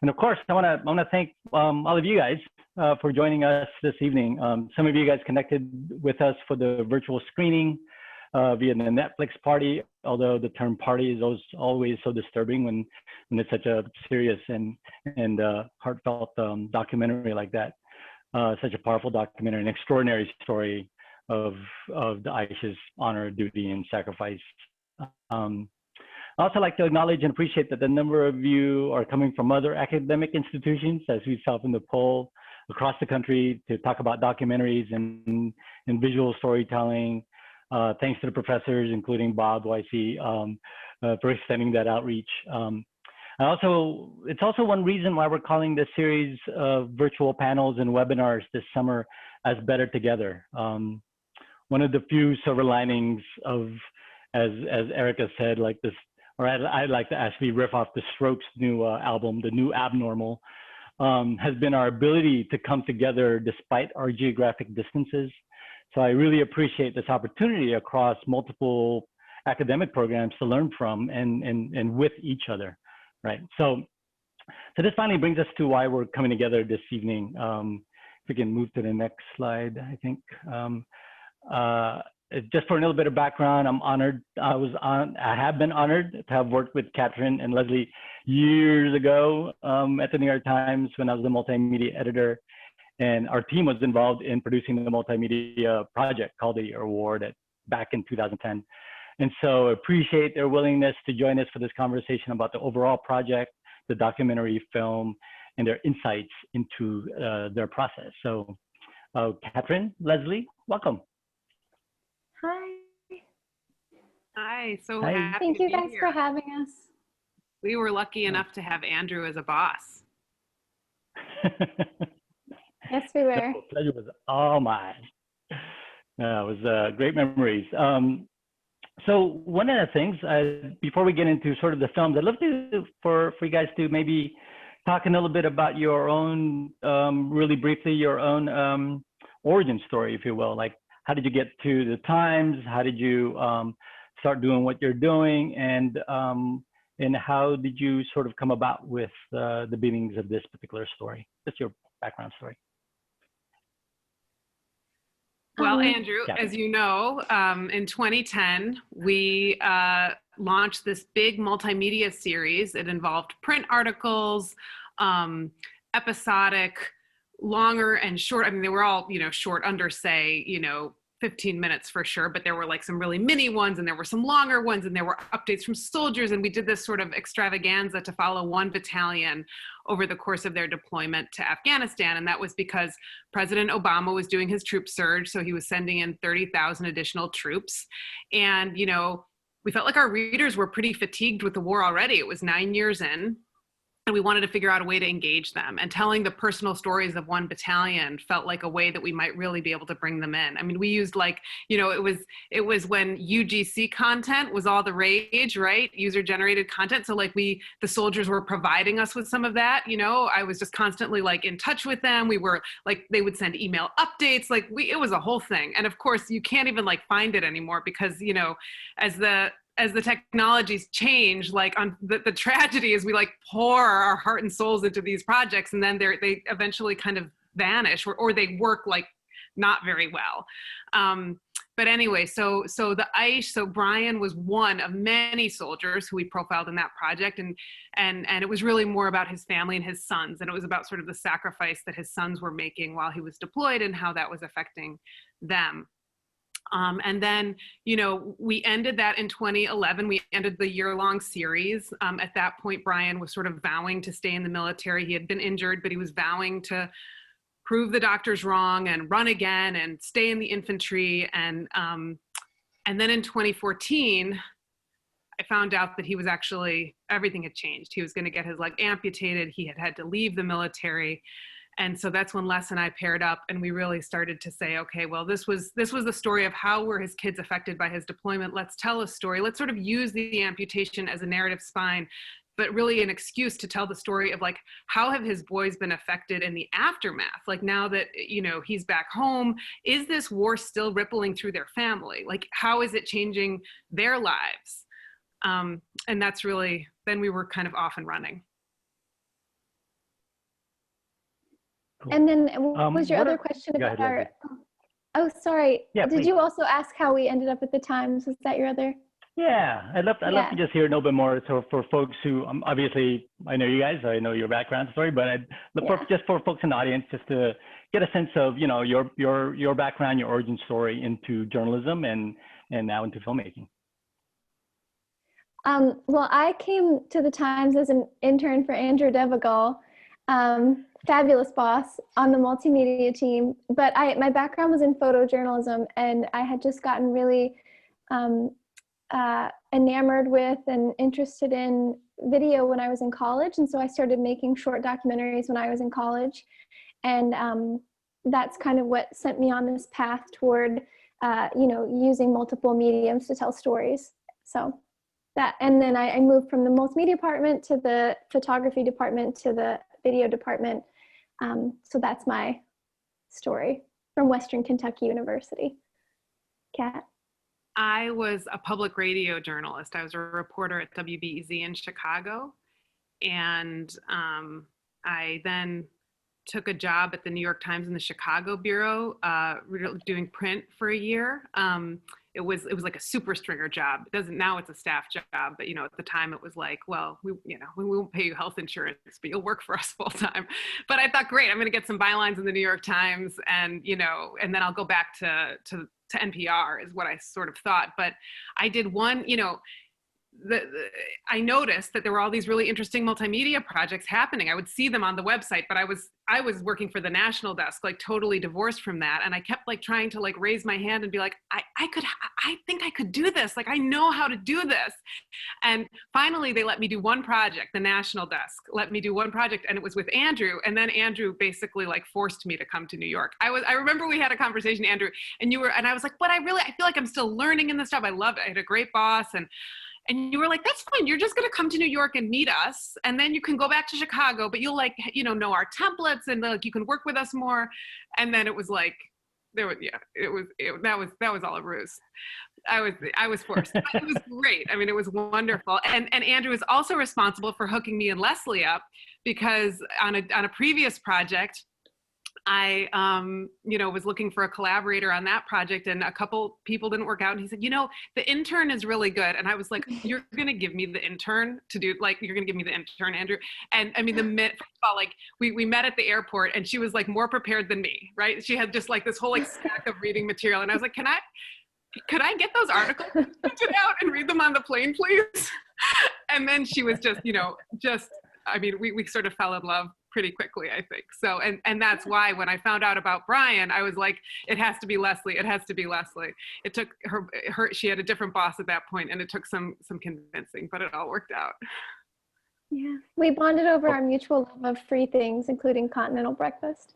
And of course, I want to thank all of you guys for joining us this evening. Some of you guys connected with us for the virtual screening via the Netflix party, although the term party is always so disturbing when it's such a serious and heartfelt documentary like that. Such a powerful documentary, an extraordinary story of the Aisha's honor, duty, and sacrifice. I also like to acknowledge and appreciate that the number of you are coming from other academic institutions, as we saw from the poll, across the country to talk about documentaries and visual storytelling. Thanks to the professors, including Bob, who I see, for extending that outreach. It's also one reason why we're calling this series of virtual panels and webinars this summer as Better Together. One of the few silver linings of, as Erica said, like this, or I'd like to actually riff off the Strokes' new album, The New Abnormal, has been our ability to come together despite our geographic distances. So I really appreciate this opportunity across multiple academic programs to learn from and with each other, right? So this finally brings us to why we're coming together this evening. If we can move to the next slide, I think. Just for a little bit of background, I'm honored. I have been honored to have worked with Catrin and Leslye years ago at the New York Times when I was the multimedia editor. And our team was involved in producing the multimedia project called the Award back in 2010. And so appreciate their willingness to join us for this conversation about the overall project, the documentary film, and their insights into their process. So Catrin, Leslye, welcome. Hi. Hi, so Hi. happy Thank to you be guys here. for having us. We were lucky enough to have Andrew as a boss. Yes, we were. The pleasure was all mine. It was great memories. So one of the things, before we get into sort of the films, I'd love for you guys to maybe talk a little bit about your own, really briefly, your own origin story, if you will. Like, how did you get to the Times? How did you start doing what you're doing? And how did you sort of come about with the beginnings of this particular story? Just your background story. Well, Andrew, yeah. as you know, in 2010, we launched this big multimedia series. It involved print articles, episodic, longer and short. I mean, they were all, short under, say, 15 minutes for sure, but there were like some really mini ones and there were some longer ones and there were updates from soldiers. And we did this sort of extravaganza to follow one battalion over the course of their deployment to Afghanistan. And that was because President Obama was doing his troop surge. So he was sending in 30,000 additional troops. And, we felt like our readers were pretty fatigued with the war already. It was 9 years in. And we wanted to figure out a way to engage them, and telling the personal stories of one battalion felt like a way that we might really be able to bring them in. I mean, we used it was when UGC content was all the rage, right? User generated content. So the soldiers were providing us with some of that, I was just constantly in touch with them. We were they would send email updates. It was a whole thing. And of course you can't even find it anymore because, as the technologies change, on the tragedy is we pour our heart and souls into these projects, and then they eventually kind of vanish or they work not very well. But anyway, so the Aish, so Brian was one of many soldiers who we profiled in that project, and it was really more about his family and his sons, and it was about sort of the sacrifice that his sons were making while he was deployed and how that was affecting them. And then, we ended that in 2011. We ended the year-long series. At that point, Brian was sort of vowing to stay in the military. He had been injured, but he was vowing to prove the doctors wrong and run again and stay in the infantry. And then in 2014, I found out that he was everything had changed. He was going to get his leg amputated. He had to leave the military. And so that's when Les and I paired up, and we really started to say, okay, well, this was the story of how were his kids affected by his deployment. Let's tell a story. Let's sort of use the amputation as a narrative spine, but really an excuse to tell the story of how have his boys been affected in the aftermath? Now that, he's back home, is this war still rippling through their family? How is it changing their lives? And that's really, then we were kind of off and running. Cool. And then what was your what other are- question Go about ahead, our, Leslye. oh, sorry. Yeah, Did please. you also ask how we ended up at the Times? Was that your other? Yeah, I'd love Yeah. to just hear a little bit more. So for folks who, obviously, I know you guys, I know your background story, but just for folks in the audience, just to get a sense of, you know, your background, your origin story into journalism and now into filmmaking. Well, I came to the Times as an intern for Andrew Devagal, fabulous boss on the multimedia team. But my background was in photojournalism, and I had just gotten really enamored with and interested in video when I was in college. And so I started making short documentaries when I was in college. And that's kind of what sent me on this path toward, you know, using multiple mediums to tell stories. So that, and then I moved from the multimedia department to the photography department to the video department. So that's my story from Western Kentucky University. Kat? I was a public radio journalist. I was a reporter at WBEZ in Chicago. And I then took a job at the New York Times in the Chicago bureau, doing print for a year. It was like a super stringer job. Now it's a staff job, but you know, at the time it was like, well, we won't pay you health insurance, but you'll work for us full time. But I thought, great, I'm going to get some bylines in the New York Times, and you know, and then I'll go back to NPR is what I sort of thought. But I did one, you know, I noticed that there were all these really interesting multimedia projects happening. I would see them on the website, but I was working for the national desk, like totally divorced from that. And I kept like trying to like raise my hand and be like, I think I could do this. Like, I know how to do this. And finally they let me do one project. The national desk let me do one project, and it was with Andrew. And then Andrew basically like forced me to come to New York. I remember we had a conversation, Andrew, and I was like, but I feel like I'm still learning in this job. I loved it. I had a great boss, and you were like, that's fine. You're just going to come to New York and meet us. And then you can go back to Chicago, but you'll like, you know our templates, and like, you can work with us more. And then it was like, that was all a ruse. I was forced, but it was great. I mean, it was wonderful. And Andrew was also responsible for hooking me and Leslye up, because on a previous project, I, you know, was looking for a collaborator on that project, and a couple people didn't work out. And he said, you know, the intern is really good. And I was like, you're going to give me the intern to do, like, you're going to give me the intern, Andrew. And I mean, first of all, like we met at the airport, and she was like more prepared than me, right? She had just like this whole like stack of reading material. And I was like, could I get those articles printed out and read them on the plane, please? And then she was just, you know, I mean, we sort of fell in love pretty quickly, I think. So, and that's why when I found out about Brian, I was like, it has to be Leslye. It has to be Leslye. It took she had a different boss at that point, and it took some convincing, but it all worked out. Yeah, we bonded over our mutual love of free things, including continental breakfast.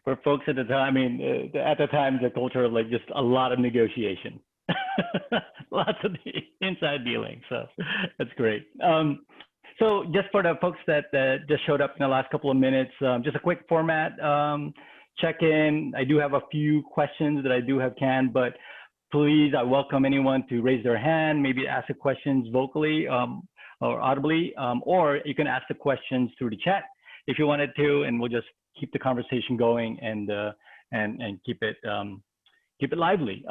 For folks at the time, I mean, at the time, the culture of like just a lot of negotiation, lots of inside dealing. So that's great. So just for the folks that just showed up in the last couple of minutes, just a quick format check-in. I do have a few questions that I do have canned, but please, I welcome anyone to raise their hand, maybe ask the questions vocally or audibly, or you can ask the questions through the chat if you wanted to, and we'll just keep the conversation going and keep it lively.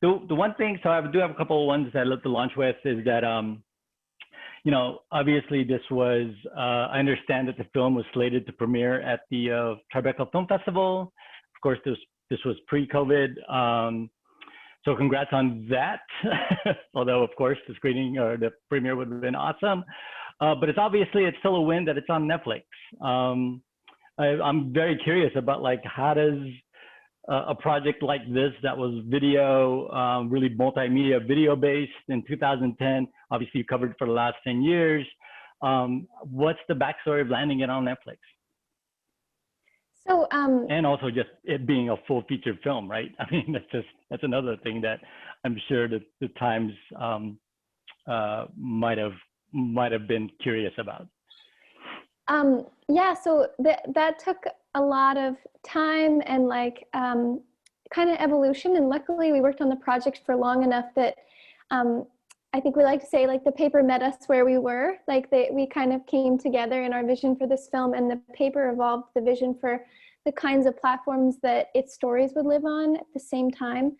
The one thing, so I do have a couple of ones that I'd love to launch with, is that you know, obviously this was, I understand that the film was slated to premiere at the Tribeca Film Festival. Of course, this was pre-COVID. So congrats on that. Although of course the screening or the premiere would have been awesome. But it's still a win that it's on Netflix. I'm very curious about like, how does a project like this that was video, really multimedia video based in 2010, obviously you covered for the last 10 years. What's the backstory of landing it on Netflix? So, and also just it being a full feature film, right? I mean, that's another thing that I'm sure that the Times might have been curious about. Yeah, so that took a lot of time and like kind of evolution, and luckily we worked on the project for long enough that I think we like to say like the paper met us where we were, like we kind of came together in our vision for this film, and the paper evolved the vision for the kinds of platforms that its stories would live on at the same time.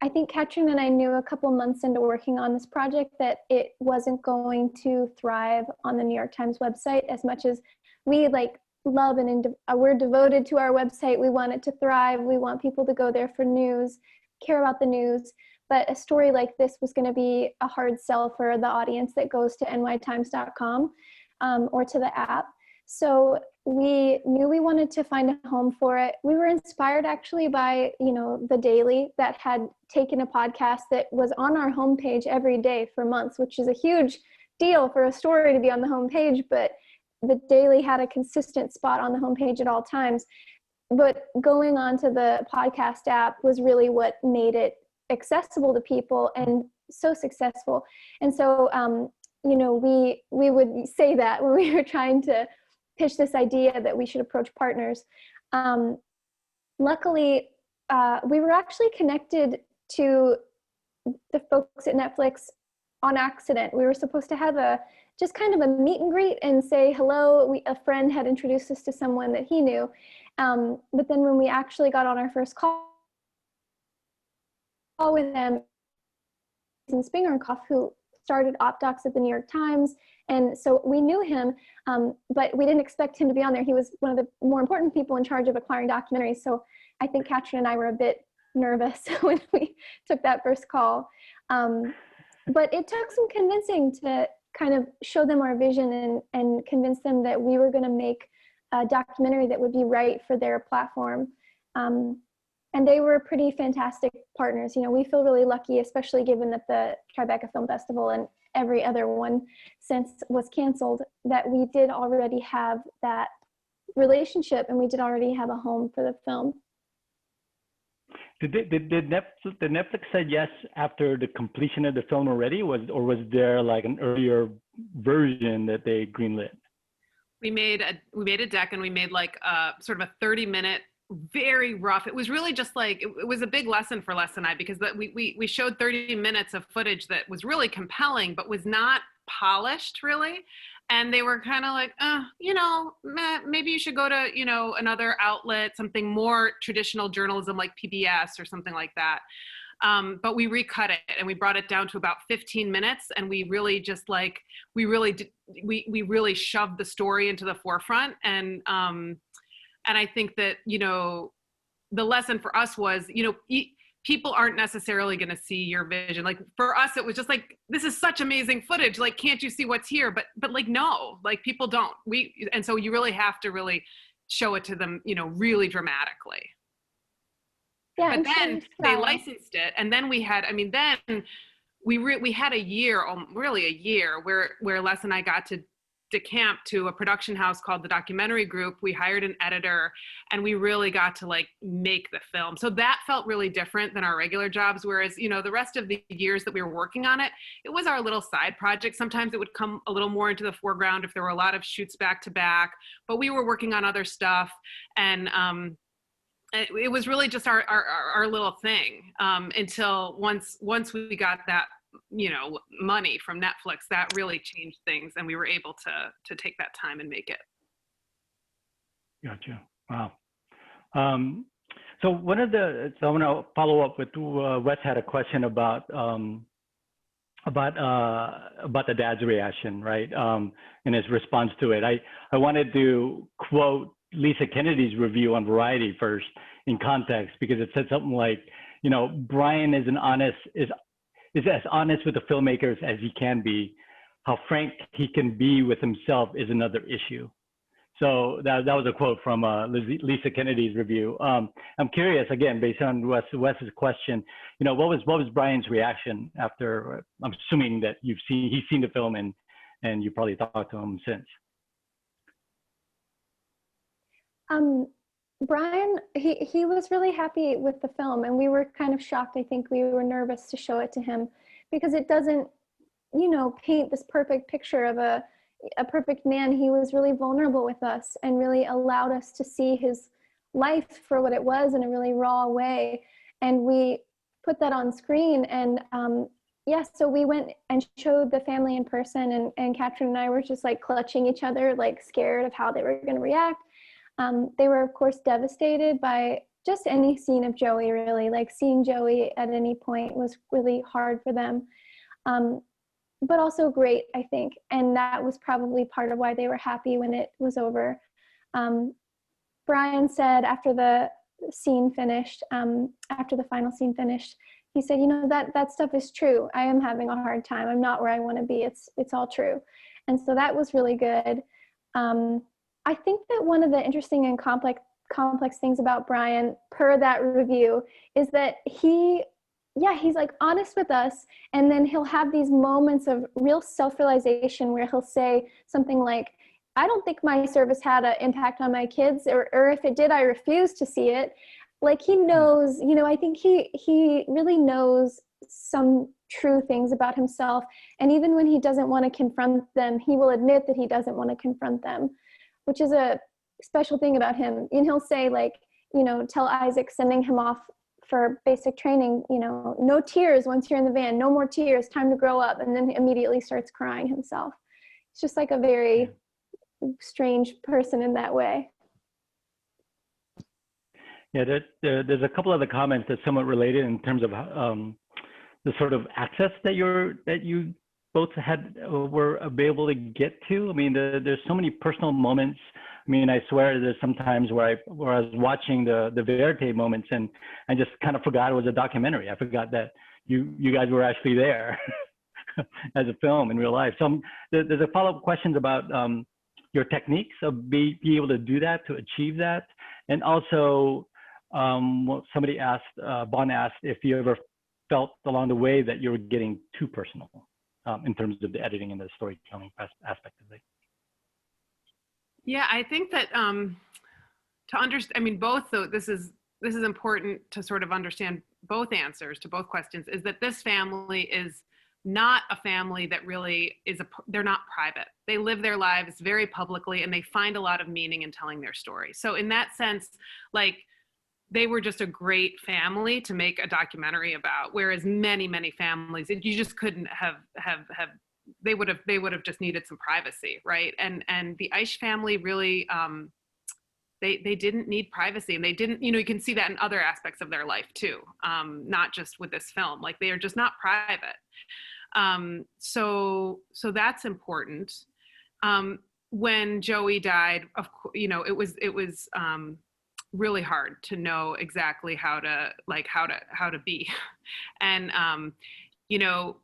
I think Catrin and I knew a couple months into working on this project that it wasn't going to thrive on the New York Times website as much as we like love and we're devoted to our website. We want it to thrive. We want people to go there for news, care about the news. But a story like this was going to be a hard sell for the audience that goes to nytimes.com or to the app. So we knew we wanted to find a home for it. We were inspired actually by, The Daily, that had taken a podcast that was on our homepage every day for months, which is a huge deal for a story to be on the homepage, but The Daily had a consistent spot on the homepage at all times. But going onto the podcast app was really what made it accessible to people and so successful. And so, we would say that when we were trying to pitch this idea that we should approach partners. Luckily, we were actually connected to the folks at Netflix on accident. We were supposed to have just kind of a meet and greet and say hello. A friend had introduced us to someone that he knew. But then when we actually got on our first call with them, Spingarnkoff, who started OpDocs at the New York Times. And so we knew him, but we didn't expect him to be on there. He was one of the more important people in charge of acquiring documentaries. So I think Catrin and I were a bit nervous when we took that first call. But it took some convincing to kind of show them our vision and convince them that we were going to make a documentary that would be right for their platform. And they were pretty fantastic partners. We feel really lucky, especially given that the Tribeca Film Festival and every other one since was canceled, that we did already have that relationship and we did already have a home for the film. Did Netflix said yes after the completion of the film already, or was there like an earlier version that they greenlit? We made a deck, and we made like sort of a 30-minute, very rough. It was really just like, it was a big lesson for Les and I, because we showed 30 minutes of footage that was really compelling, but was not polished really. And they were kind of like, maybe you should go to, another outlet, something more traditional journalism like PBS or something like that. But we recut it and we brought it down to about 15 minutes. And we really just like, we really shoved the story into the forefront. And I think that, the lesson for us was, people aren't necessarily going to see your vision. Like for us, it was just like, this is such amazing footage. Like, can't you see what's here? But like, no, like people don't. And so you really have to really show it to them, really dramatically. Yeah. But then they licensed it. And then we had, we had a year where Les and I got to decamp to a production house called the Documentary Group. We hired an editor and we really got to like make the film. So that felt really different than our regular jobs. Whereas, the rest of the years that we were working on it, it was our little side project. Sometimes it would come a little more into the foreground if there were a lot of shoots back to back, but we were working on other stuff. And it was really just our little thing until once we got that money from Netflix, that really changed things, and we were able to take that time and make it. Gotcha. Wow. So I want to follow up with Wes had a question about the dad's reaction, right? And his response to it. I wanted to quote Lisa Kennedy's review on Variety first in context, because it said something like, Brian is as honest with the filmmakers as he can be. How frank he can be with himself is another issue. So that was a quote from Lisa Kennedy's review. I'm curious, again, based on Wes's question, what was Brian's reaction after? I'm assuming that he's seen the film and you probably talked to him since. Brian, he was really happy with the film, and we were kind of shocked. I think we were nervous to show it to him because it doesn't, paint this perfect picture of a perfect man. He was really vulnerable with us and really allowed us to see his life for what it was in a really raw way. And we put that on screen, and yeah, so we went and showed the family in person, and Catrin and I were just like clutching each other, like scared of how they were going to react. They were, of course, devastated by just any scene of Joey, really. Like seeing Joey at any point was really hard for them, but also great, I think. And that was probably part of why they were happy when it was over. Brian said after the scene finished, after the final scene finished, he said, you know, that stuff is true. I am having a hard time. I'm not where I want to be. It's all true. And so that was really good. I think that one of the interesting and complex things about Brian, per that review, is that he's like honest with us, and then he'll have these moments of real self-realization where he'll say something like, I don't think my service had an impact on my kids, or if it did, I refuse to see it. Like he knows, you know, I think he really knows some true things about himself. And even when he doesn't want to confront them, he will admit that he doesn't want to confront them, which is a special thing about him. And he'll say, like, you know, tell Isaac, sending him off for basic training, you know, no tears once you're in the van, no more tears, time to grow up. And then he immediately starts crying himself. It's just like a very strange person in that way. Yeah, there's a couple of the comments that's somewhat related in terms of the sort of access that you both were able to get to. I mean, there's so many personal moments. I mean, I swear there's some times where I was watching the Verite moments and I just kind of forgot it was a documentary. I forgot that you guys were actually there as a film in real life. So there's a follow-up questions about your techniques of being able to do that, to achieve that. And also, somebody asked, Bon asked if you ever felt along the way that you were getting too personal in terms of the editing and the storytelling aspect of it. Yeah, I think that to understand, I mean, both, though, this is important to sort of understand both answers to both questions, is that this family is not a family that really they're not private. They live their lives very publicly, and they find a lot of meaning in telling their story. So in that sense, like, they were just a great family to make a documentary about, whereas many families, you just couldn't have they would have just needed some privacy, right? And the Aish family really, they didn't need privacy, and they didn't, you know, you can see that in other aspects of their life too, not just with this film. Like, they are just not private. So that's important. When Joey died, of course, you know, it was really hard to know exactly how to be. And, you know,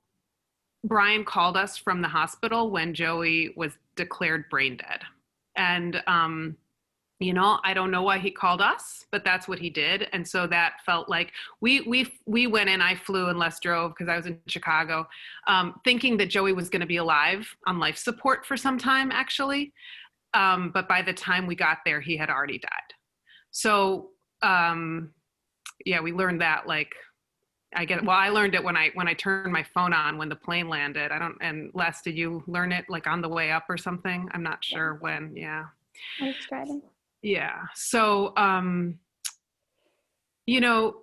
Brian called us from the hospital when Joey was declared brain dead. And, you know, I don't know why he called us, but that's what he did. And so that felt like we went in, I flew and Les drove because I was in Chicago, thinking that Joey was going to be alive on life support for some time, actually. But by the time we got there, he had already died. So, yeah, we learned that, like, I learned it when I turned my phone on when the plane landed. And Les, did you learn it like on the way up or something? I'm not sure when, yeah. I was driving. Yeah. So, you know,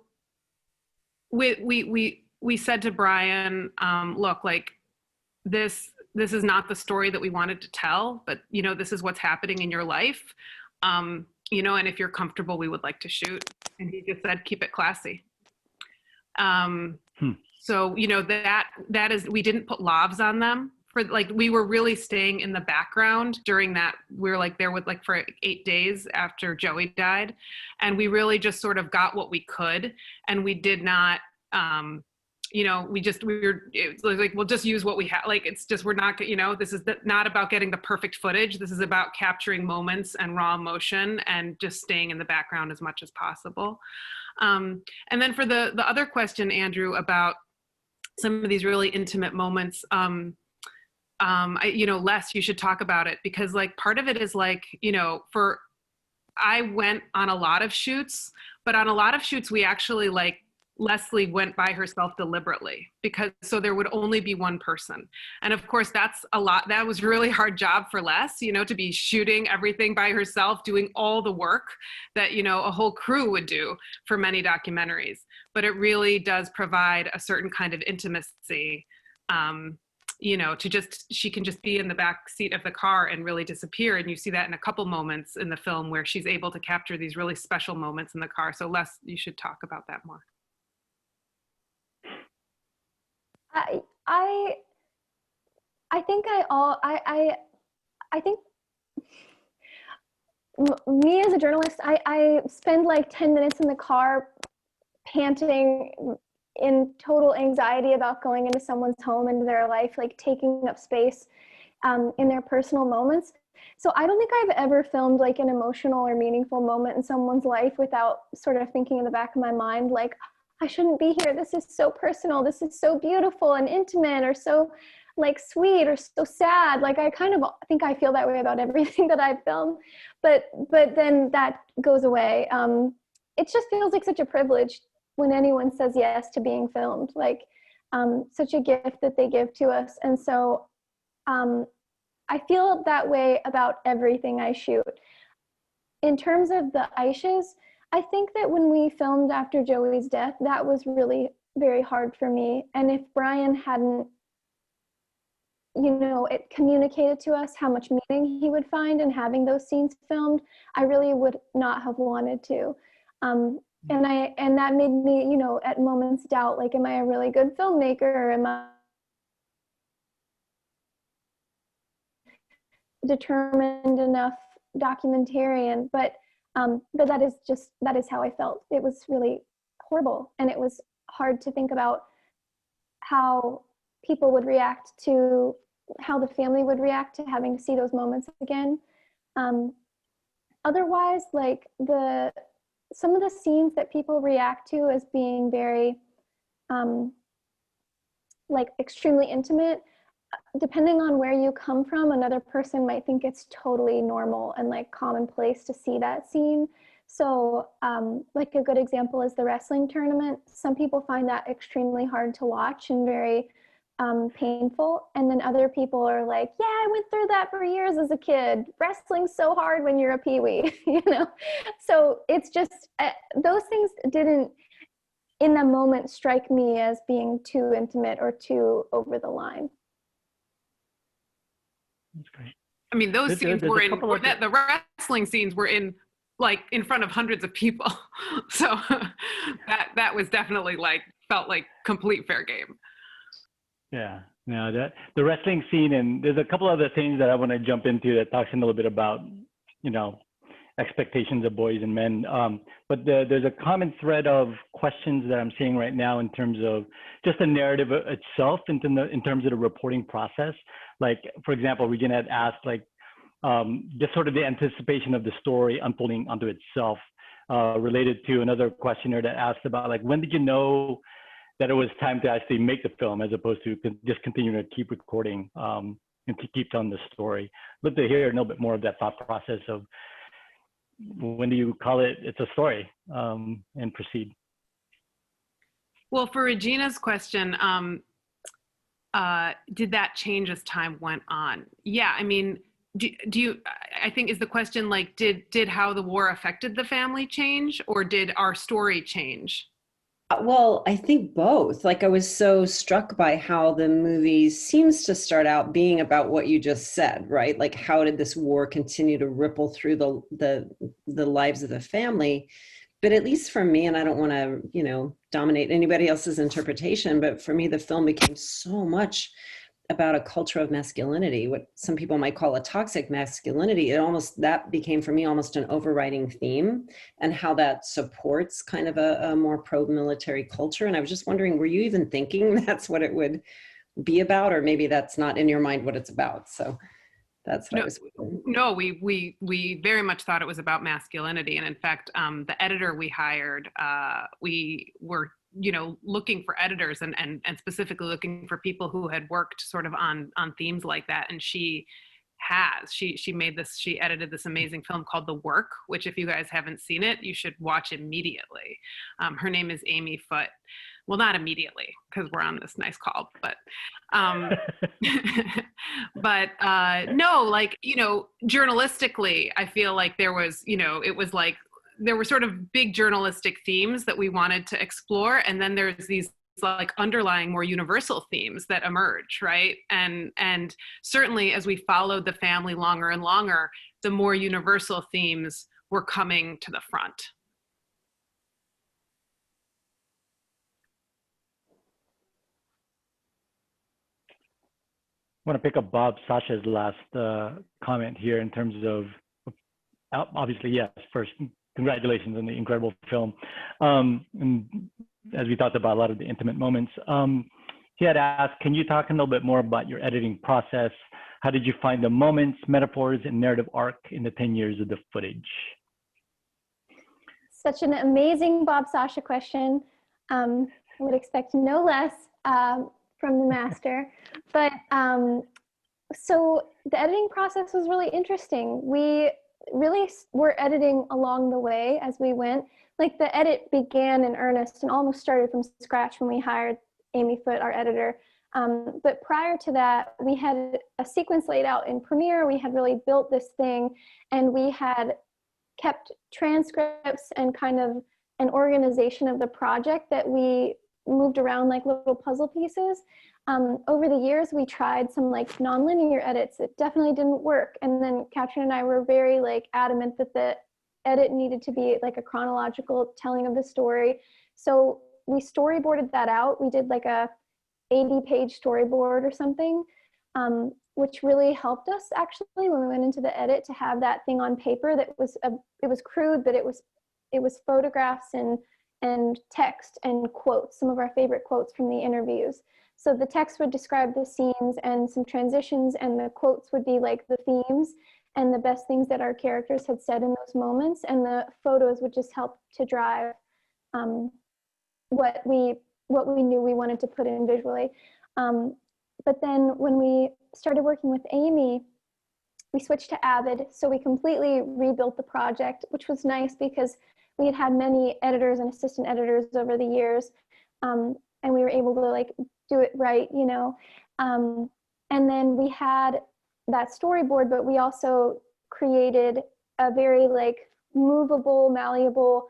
we said to Brian, look, like, this is not the story that we wanted to tell, but, you know, this is what's happening in your life. You know, and if you're comfortable, we would like to shoot. And he just said, keep it classy. So, you know, that is, we didn't put lavs on them. For, like, we were really staying in the background during that. We were like there with, like, for 8 days after Joey died. And we really just sort of got what we could. And we did not, you know, it was like, we'll just use what we have. Like, it's just, we're not, you know, this is not about getting the perfect footage. This is about capturing moments and raw emotion and just staying in the background as much as possible. And then for the other question, Andrew, about some of these really intimate moments, you know, Les, you should talk about it, because, like, part of it is, like, you know, I went on a lot of shoots, but on a lot of shoots, we actually, like, Leslye went by herself deliberately, because so there would only be one person. And of course, that's a lot. That was a really hard job for Les, you know, to be shooting everything by herself, doing all the work that, you know, a whole crew would do for many documentaries. But it really does provide a certain kind of intimacy you know, she can just be in the back seat of the car and really disappear. And you see that in a couple moments in the film where she's able to capture these really special moments in the car. So Les, you should talk about that more. I think me as a journalist, I spend like 10 minutes in the car panting in total anxiety about going into someone's home, into their life, like taking up space in their personal moments. So I don't think I've ever filmed like an emotional or meaningful moment in someone's life without sort of thinking in the back of my mind, like, I shouldn't be here. This is so personal. This is so beautiful and intimate, or so like sweet, or so sad. Like I kind of think I feel that way about everything that I've filmed, but then that goes away. It just feels like such a privilege when anyone says yes to being filmed, like such a gift that they give to us. And so I feel that way about everything I shoot. In terms of the Aishas, I think that when we filmed after Joey's death, that was really very hard for me. And if Brian hadn't, you know, it communicated to us how much meaning he would find in having those scenes filmed, I really would not have wanted to. And that made me, you know, at moments doubt, like, am I a really good filmmaker? Or am I determined enough documentarian? But that is how I felt. It was really horrible. And it was hard to think about how people would react to, how the family would react to having to see those moments again. Otherwise, like some of the scenes that people react to as being very like extremely intimate, depending on where you come from, another person might think it's totally normal and like commonplace to see that scene. So like a good example is the wrestling tournament. Some people find that extremely hard to watch and very painful. And then other people are like, yeah, I went through that for years as a kid. Wrestling's so hard when you're a peewee, you know? So it's just, those things didn't in the moment strike me as being too intimate or too over the line. That's great. I mean, those scenes were in, the wrestling scenes were in, like, in front of hundreds of people. So that was definitely like, felt like complete fair game. Yeah, no, the wrestling scene, and there's a couple other things that I want to jump into that talks a little bit about, you know, expectations of boys and men. But there's a common thread of questions that I'm seeing right now in terms of just the narrative itself, in terms of the reporting process. Like, for example, Regina had asked, like, just sort of the anticipation of the story unfolding onto itself, related to another questioner that asked about, like, when did you know that it was time to actually make the film as opposed to just continuing to keep recording and to keep telling the story? I'd love to hear a little bit more of that thought process of when do you call it's a story, and proceed. Well, for Regina's question, did that change as time went on? Yeah, I mean, do you, I think is the question like, did how the war affected the family change, or did our story change? Well, I think both. Like, I was so struck by how the movie seems to start out being about what you just said, right? Like, how did this war continue to ripple through the lives of the family? But at least for me, and I don't want to, you know, dominate anybody else's interpretation, but for me, the film became so much about a culture of masculinity, what some people might call a toxic masculinity. That became for me almost an overriding theme, and how that supports kind of a more pro-military culture. And I was just wondering, were you even thinking that's what it would be about, or maybe that's not in your mind what it's about? So that's what I was wondering. No, we very much thought it was about masculinity. And in fact, the editor we hired, we were, you know, looking for editors and specifically looking for people who had worked sort of on themes like that. And she edited this amazing film called The Work, which if you guys haven't seen it, you should watch immediately. Her name is Amy Foote. Well, not immediately, because we're on this nice call, but no, like, you know, journalistically, I feel like there was, you know, it was like, there were sort of big journalistic themes that we wanted to explore. And then there's these like underlying more universal themes that emerge, right? And certainly as we followed the family longer and longer, the more universal themes were coming to the front. I want to pick up Bob Sasha's last comment here in terms of, obviously, yes, first, congratulations on the incredible film. And as we talked about a lot of the intimate moments, he had asked, can you talk a little bit more about your editing process? How did you find the moments, metaphors, and narrative arc in the 10 years of the footage? Such an amazing Bob Sasha question. I would expect no less from the master. But so the editing process was really interesting. We really were editing along the way as we went. Like the edit began in earnest and almost started from scratch when we hired Amy Foote, our editor. But prior to that, we had a sequence laid out in Premiere. We had really built this thing, and we had kept transcripts and kind of an organization of the project that we moved around like little puzzle pieces. Over the years, we tried some like nonlinear edits. It definitely didn't work. And then Catrin and I were very like adamant that the edit needed to be like a chronological telling of the story. So we storyboarded that out. We did like a 80-page storyboard or something, which really helped us actually when we went into the edit to have that thing on paper that was, it was crude, but it was photographs and text and quotes, some of our favorite quotes from the interviews. So the text would describe the scenes and some transitions, and the quotes would be like the themes and the best things that our characters had said in those moments, and the photos would just help to drive what we knew we wanted to put in visually. But then when we started working with Amy, we switched to Avid, so we completely rebuilt the project, which was nice because we had had many editors and assistant editors over the years, and we were able to like do it right, you know. And then we had that storyboard, but we also created a very like movable, malleable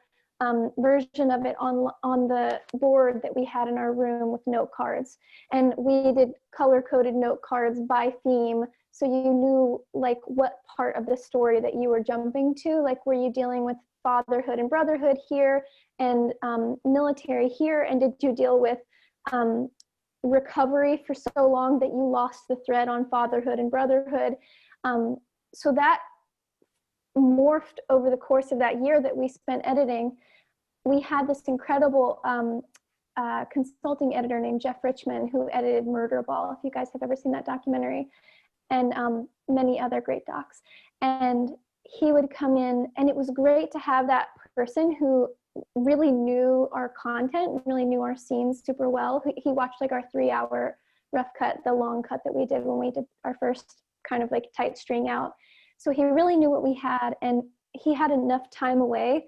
version of it on the board that we had in our room with note cards. And we did color-coded note cards by theme, so you knew like what part of the story that you were jumping to. Like, were you dealing with fatherhood and brotherhood here, and military here, and did you deal with recovery for so long that you lost the thread on fatherhood and brotherhood? So that morphed over the course of that year that we spent editing. We had this incredible consulting editor named Jeff Richman, who edited Murder Ball, if you guys have ever seen that documentary, and many other great docs. And he would come in, and it was great to have that person who really knew our content, really knew our scenes super well. He watched like our 3-hour rough cut, the long cut that we did when we did our first kind of like tight string out. So he really knew what we had, and he had enough time away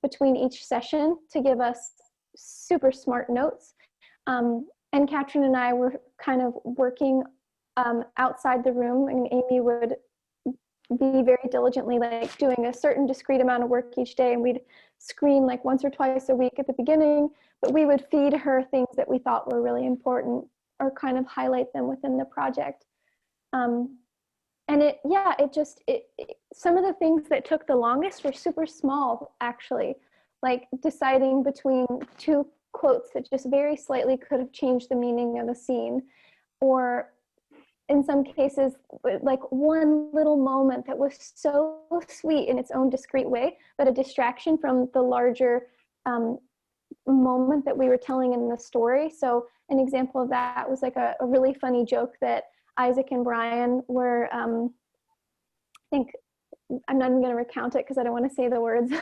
between each session to give us super smart notes. And Catrin and I were kind of working outside the room, and Amy would be very diligently like doing a certain discrete amount of work each day, and we'd screen like once or twice a week at the beginning, but we would feed her things that we thought were really important or kind of highlight them within the project. And some of the things that took the longest were super small, actually, like deciding between 2 quotes that just very slightly could have changed the meaning of a scene, or in some cases, like one little moment that was so sweet in its own discrete way, but a distraction from the larger moment that we were telling in the story. So an example of that was like a really funny joke that Isaac and Brian were, I think, I'm not even going to recount it because I don't want to say the words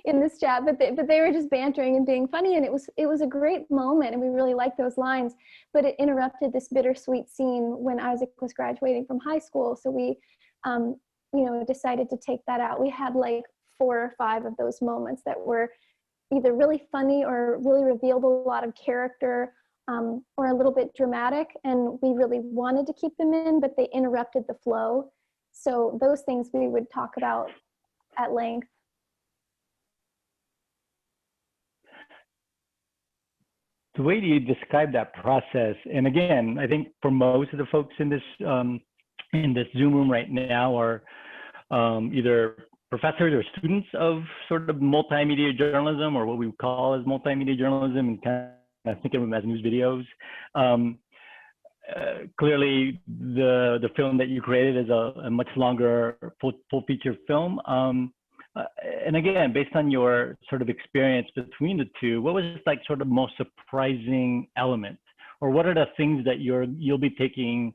in this chat, but they were just bantering and being funny, and it was a great moment, and we really liked those lines, but it interrupted this bittersweet scene when Isaac was graduating from high school. So we, decided to take that out. We had like 4 or 5 of those moments that were either really funny or really revealed a lot of character, or a little bit dramatic, and we really wanted to keep them in, but they interrupted the flow. So those things we would talk about at length. the way you describe that process, and again, I think for most of the folks in this Zoom room right now are either professors or students of sort of multimedia journalism, or what we call as multimedia journalism, and kind of think of them as news videos. Clearly, the film that you created is a much longer full feature film. And again, based on your sort of experience between the two, what was like sort of most surprising element, or what are the things that you'll be taking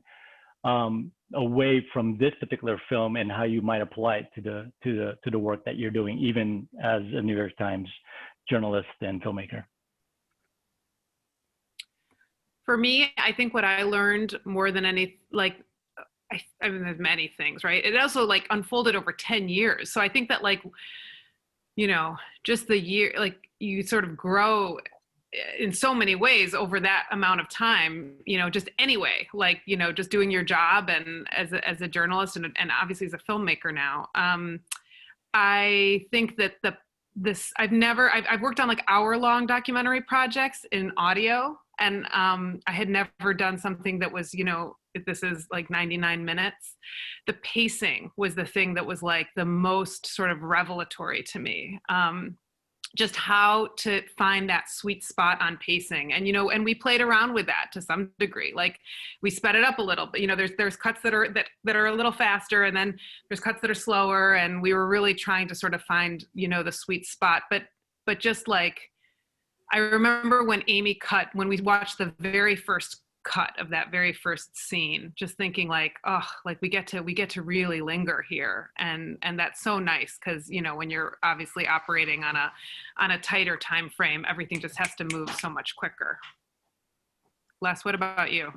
away from this particular film, and how you might apply it to the work that you're doing, even as a New York Times journalist and filmmaker? For me, I think what I learned more than any, like, I mean, there's many things, right? It also like unfolded over 10 years. So I think that, like, you know, just the year, like, you sort of grow in so many ways over that amount of time, you know, just anyway, like, you know, just doing your job and as a journalist and obviously as a filmmaker now. I think that I've worked on like hour-long documentary projects in audio, and I had never done something that was, you know, this is like 99 minutes. The pacing was the thing that was like the most sort of revelatory to me. Just how to find that sweet spot on pacing. And, you know, and we played around with that to some degree. Like, we sped it up a little, but, you know, there's cuts that are a little faster, and then there's cuts that are slower. And we were really trying to sort of find, you know, the sweet spot. But just like, I remember when we watched the very first cut of that very first scene, just thinking like, oh, like we get to really linger here, and that's so nice, because, you know, when you're obviously operating on a tighter time frame, everything just has to move so much quicker. Les, what about you?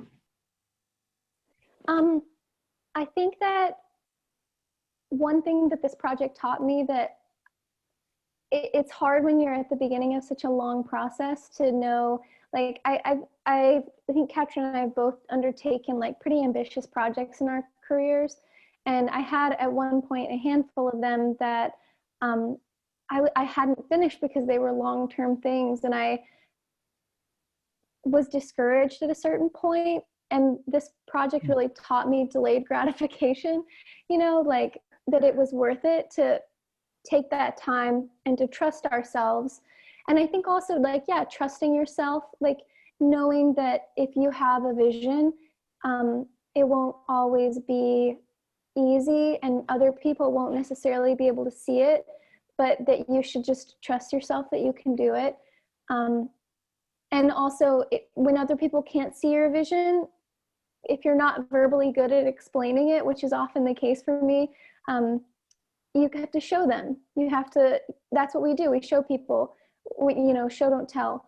I think that one thing that this project taught me, that it's hard when you're at the beginning of such a long process to know, like, I think Catrin and I have both undertaken like pretty ambitious projects in our careers. And I had at one point a handful of them that I hadn't finished because they were long-term things. And I was discouraged at a certain point. And this project really taught me delayed gratification, you know, like that it was worth it to take that time and to trust ourselves. And I think also, like, yeah, trusting yourself, like knowing that if you have a vision, it won't always be easy, and other people won't necessarily be able to see it, but that you should just trust yourself that you can do it. And also, when other people can't see your vision, if you're not verbally good at explaining it, which is often the case for me, you have to show them. You have to, that's what we do. We show people, you know, show, don't tell.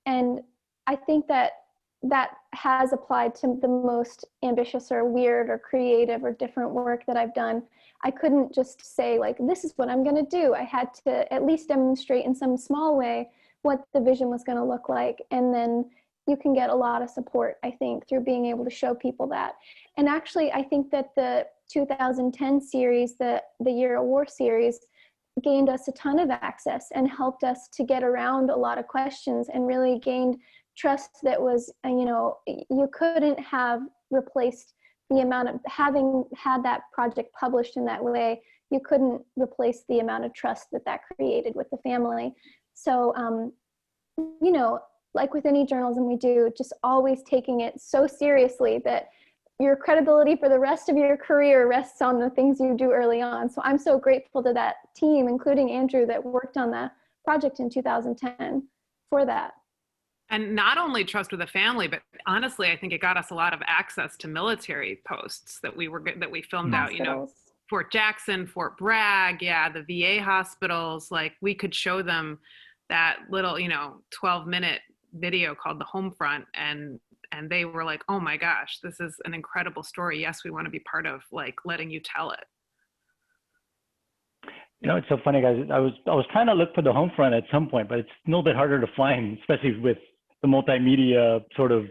And I think that has applied to the most ambitious or weird or creative or different work that I've done. I couldn't just say like, this is what I'm going to do. I had to at least demonstrate in some small way what the vision was going to look like. And then you can get a lot of support, I think, through being able to show people that. And actually, I think that the 2010 series, the Year of War series, gained us a ton of access and helped us to get around a lot of questions, and really gained trust that was, you know, you couldn't have replaced the amount of, having had that project published in that way, you couldn't replace the amount of trust that created with the family. So, you know, like with any journalism we do, just always taking it so seriously that your credibility for the rest of your career rests on the things you do early on. So I'm so grateful to that team, including Andrew, that worked on the project in 2010 for that. And not only trust with the family, but honestly, I think it got us a lot of access to military posts that we filmed out, you know, Fort Jackson, Fort Bragg, yeah, the VA hospitals. Like, we could show them that little, you know, 12-minute video called The Homefront, and they were like, oh my gosh, this is an incredible story. Yes, we want to be part of, like, letting you tell it. You know, it's so funny, guys. I was trying to look for The Homefront at some point, but it's a little bit harder to find, especially with the multimedia sort of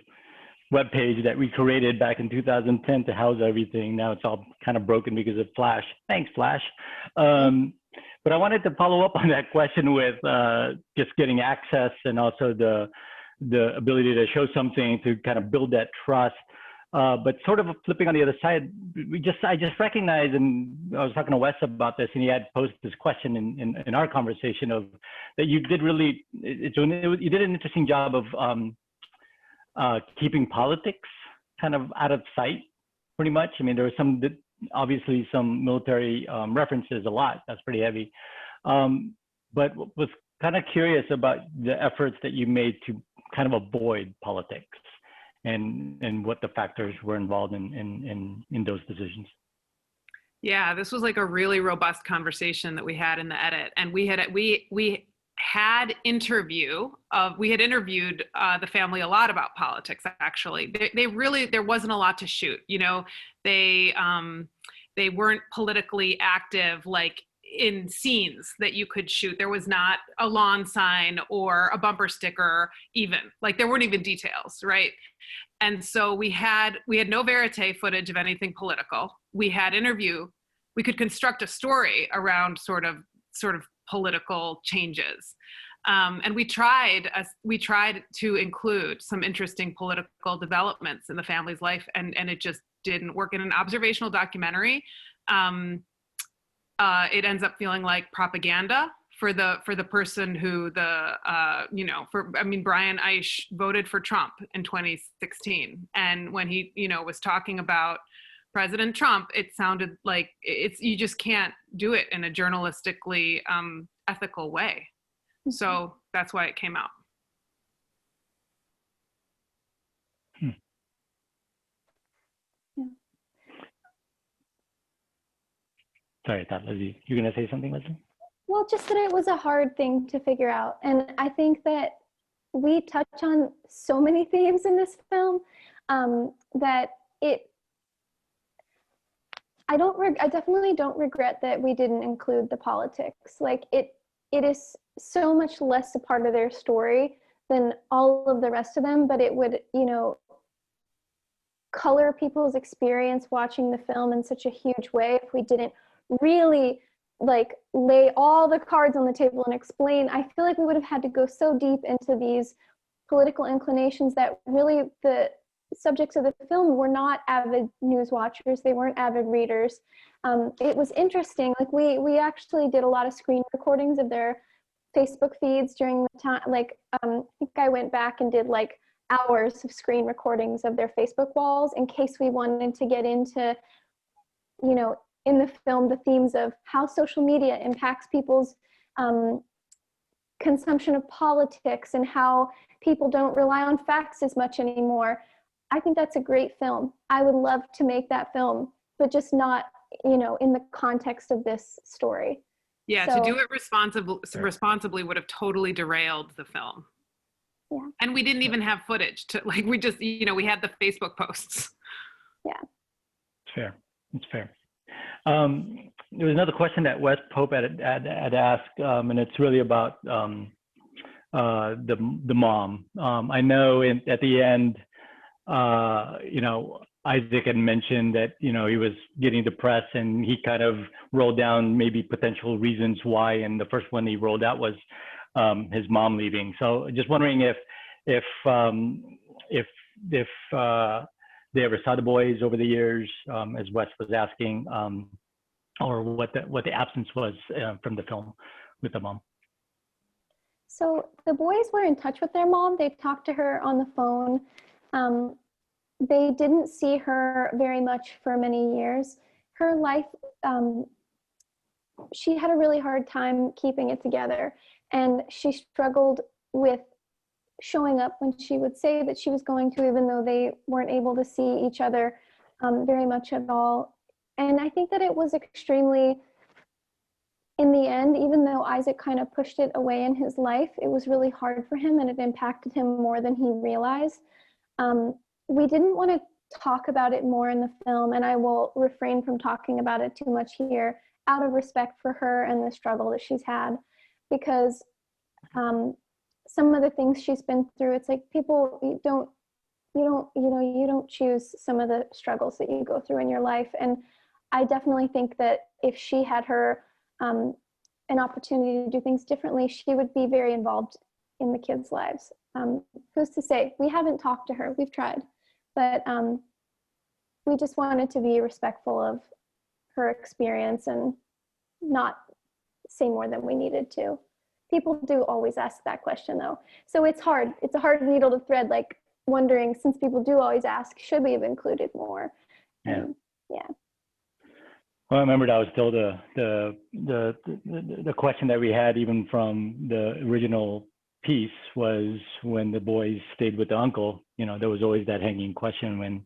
webpage that we created back in 2010 to house everything. Now it's all kind of broken because of Flash. Thanks, Flash. But I wanted to follow up on that question with just getting access and also the ability to show something to kind of build that trust. But sort of flipping on the other side, I just recognized, and I was talking to Wes about this, and he had posed this question in our conversation of that you did really, you did an interesting job of keeping politics kind of out of sight, pretty much. I mean, there was obviously some military references, a lot. That's pretty heavy. But was kind of curious about the efforts that you made to kind of avoid politics. And what the factors were involved in those decisions. Yeah, this was like a really robust conversation that we had in the edit, and we had interviewed the family a lot about politics. Actually, they really, there wasn't a lot to shoot. You know, they weren't politically active like in scenes that you could shoot. There was not a lawn sign or a bumper sticker, even like there weren't even details, right? And so we had no verite footage of anything political. We had we could construct a story around sort of political changes. And we tried to include some interesting political developments in the family's life, and it just didn't work. In an observational documentary, it ends up feeling like propaganda for the person who Brian Eisch voted for Trump in 2016. And when he, was talking about President Trump, it sounded like you just can't do it in a journalistically ethical way. So that's why it came out. Sorry, I thought, Leslye, you're going to say something, Leslye? Well, just that it was a hard thing to figure out. And I think that we touch on so many themes in this film that I definitely don't regret that we didn't include the politics. Like it is so much less a part of their story than all of the rest of them, but it would, color people's experience watching the film in such a huge way if we didn't really lay all the cards on the table and explain. I feel like we would have had to go so deep into these political inclinations that really the subjects of the film were not avid news watchers. They weren't avid readers. It was interesting. Like we actually did a lot of screen recordings of their Facebook feeds during the time. I think I went back and did hours of screen recordings of their Facebook walls in case we wanted to get into, in the film, the themes of how social media impacts people's consumption of politics and how people don't rely on facts as much anymore. I think that's a great film. I would love to make that film, but just not, in the context of this story. Yeah, so, to do it responsibly would have totally derailed the film. Yeah. And we didn't even have footage we just, we had the Facebook posts. Yeah. It's fair. There was another question that Wes Pope had asked, and it's really about the mom. I know at the end, Isaac had mentioned that, he was getting depressed, and he kind of rolled down maybe potential reasons why. And the first one he rolled out was his mom leaving. So just wondering if they ever saw the boys over the years, as Wes was asking, or what the absence was from the film with the mom. So the boys were in touch with their mom. They talked to her on the phone. They didn't see her very much for many years. Her life, she had a really hard time keeping it together, and she struggled with showing up when she would say that she was going to, even though they weren't able to see each other very much at all. And I think that it was extremely, in the end, even though Isaac kind of pushed it away in his life, it was really hard for him, and it impacted him more than he realized. We didn't want to talk about it more in the film, and I will refrain from talking about it too much here out of respect for her and the struggle that she's had, because some of the things she's been through, it's like people you don't choose some of the struggles that you go through in your life. And I definitely think that if she had her an opportunity to do things differently, she would be very involved in the kids' lives. Who's to say? We haven't talked to her, we've tried, but we just wanted to be respectful of her experience and not say more than we needed to. People do always ask that question though. So it's hard. It's a hard needle to thread, like wondering, since people do always ask, should we have included more? Yeah. Yeah. Well, I remember that was still the question that we had even from the original piece, was when the boys stayed with the uncle. You know, there was always that hanging question when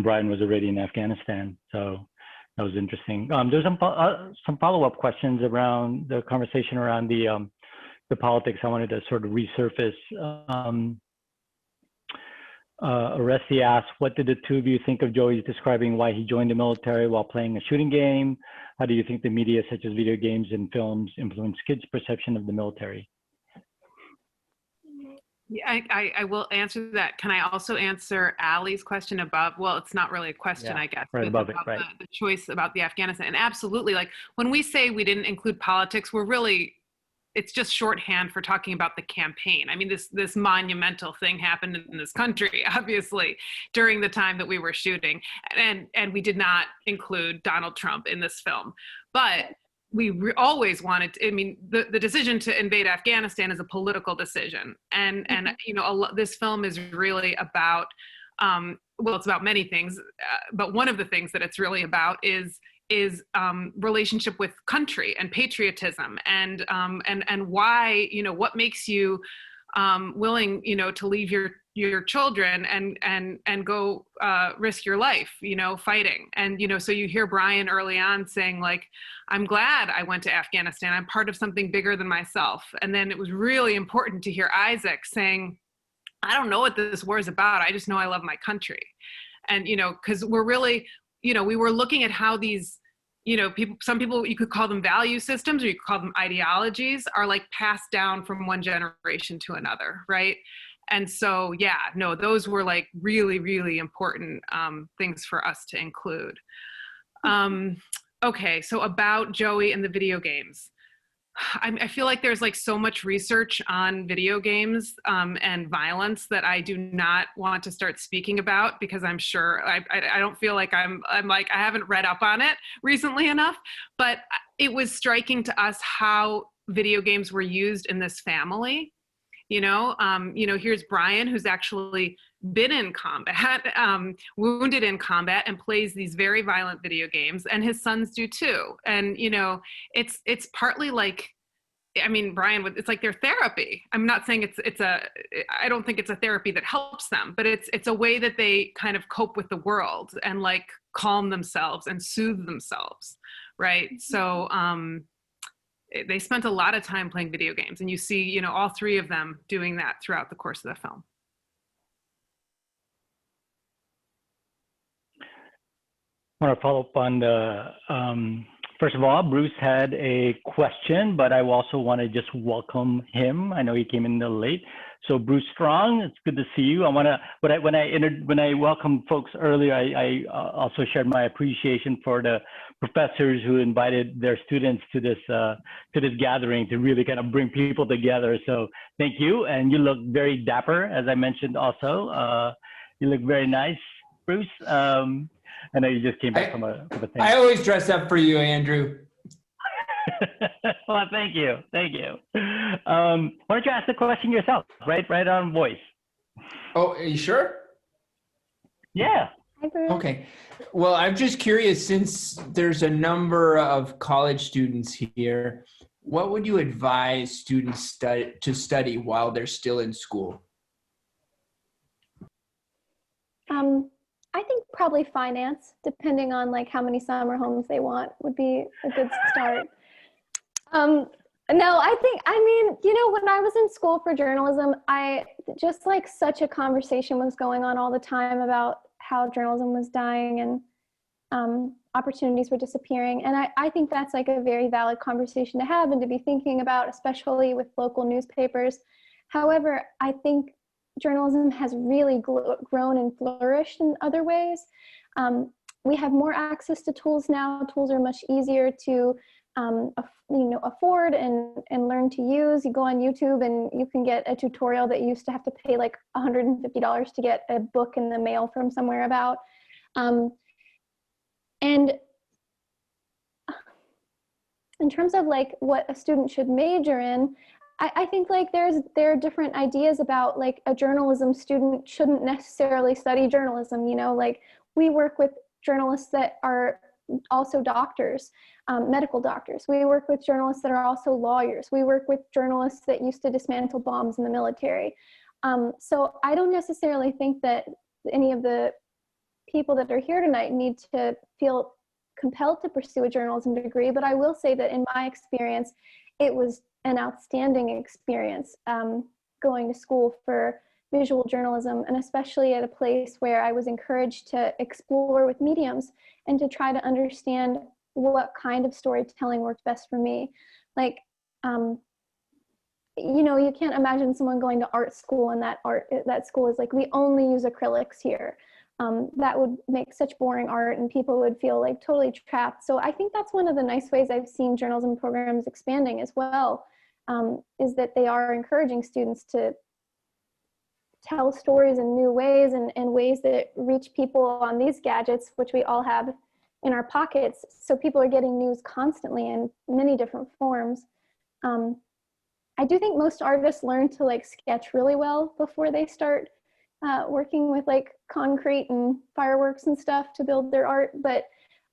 Brian was already in Afghanistan. So that was interesting. There's some follow-up questions around the conversation around the politics. I wanted to sort of resurface. Oresti asked, what did the two of you think of Joey's describing why he joined the military while playing a shooting game? How do you think the media, such as video games and films, influence kids' perception of the military? Yeah, I will answer that. Can I also answer Allie's question above? Well, it's not really a question, I guess. Right above it, right. The choice about the Afghanistan. And absolutely, like when we say we didn't include politics, we're really, it's just shorthand for talking about the campaign. I mean, this monumental thing happened in this country, obviously, during the time that we were shooting. And we did not include Donald Trump in this film. But we always wanted to, I mean, the decision to invade Afghanistan is a political decision. And you know, this film is really about, well, it's about many things, but one of the things that it's really about is relationship with country and patriotism, and why, you know, what makes you willing, you know, to leave your children and go risk your life, you know, fighting. And, you know, so you hear Brian early on saying, like, I'm glad I went to Afghanistan. I'm part of something bigger than myself. And then it was really important to hear Isaac saying, I don't know what this war is about. I just know I love my country. And, you know, because we're really, you know, we were looking at how these, you know, some people, you could call them value systems or you could call them ideologies, are like passed down from one generation to another, right? And so, yeah, no, those were like really, really important things for us to include. Okay, so about Joey and the video games. I feel like there's like so much research on video games and violence that I do not want to start speaking about, because I'm sure I don't feel like I'm like, I haven't read up on it recently enough, but it was striking to us how video games were used in this family. You know, here's Brian, who's actually been in combat, wounded in combat, and plays these very violent video games, and his sons do too. And, you know, it's partly like, I mean, Brian, it's like their therapy. I'm not saying I don't think it's a therapy that helps them, but it's a way that they kind of cope with the world and like calm themselves and soothe themselves, right? So, they spent a lot of time playing video games, and you see, you know, all three of them doing that throughout the course of the film. I want to follow up on the, first of all, Bruce had a question, but I also want to just welcome him. I know he came in a little late. So Bruce Strong, it's good to see you. I want to, when I welcomed folks earlier, I also shared my appreciation for the professors who invited their students to this gathering to really kind of bring people together. So thank you. And you look very dapper, as I mentioned also. You look very nice, Bruce. I know you just came back from a thing. I always dress up for you, Andrew. Well, thank you. Thank you. Why don't you ask the question yourself, right on voice? Oh, are you sure? Yeah. Okay. Well, I'm just curious, since there's a number of college students here, what would you advise students to study while they're still in school? I think probably finance, depending on like how many summer homes they want, would be a good start. No, I mean, you know, when I was in school for journalism, I just like such a conversation was going on all the time about how journalism was dying and opportunities were disappearing. And I think that's like a very valid conversation to have and to be thinking about, especially with local newspapers. However, I think journalism has really grown and flourished in other ways. We have more access to tools now. Tools are much easier to afford and learn to use. You go on YouTube and you can get a tutorial that you used to have to pay like $150 to get a book in the mail from somewhere about. And in terms of like what a student should major in, I think like there are different ideas about like a journalism student shouldn't necessarily study journalism. Like we work with journalists that are also doctors, medical doctors. We work with journalists that are also lawyers. We work with journalists that used to dismantle bombs in the military. So I don't necessarily think that any of the people that are here tonight need to feel compelled to pursue a journalism degree, but I will say that in my experience, it was an outstanding experience going to school for visual journalism, and especially at a place where I was encouraged to explore with mediums and to try to understand what kind of storytelling worked best for me. Like, you can't imagine someone going to art school and that school is like, we only use acrylics here. That would make such boring art and people would feel like totally trapped. So I think that's one of the nice ways I've seen journalism programs expanding as well, is that they are encouraging students to tell stories in new ways and ways that reach people on these gadgets, which we all have in our pockets. So people are getting news constantly in many different forms. I do think most artists learn to like sketch really well before they start working with like concrete and fireworks and stuff to build their art. But,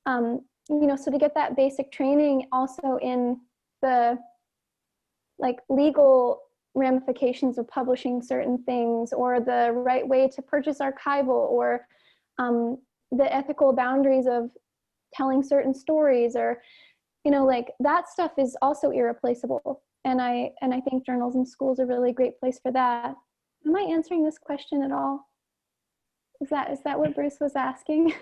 so to get that basic training also in the like legal ramifications of publishing certain things, or the right way to purchase archival, or the ethical boundaries of telling certain stories, or, like that stuff is also irreplaceable. And I think journalism school is a really great place for that. Am I answering this question at all? Is that what Bruce was asking?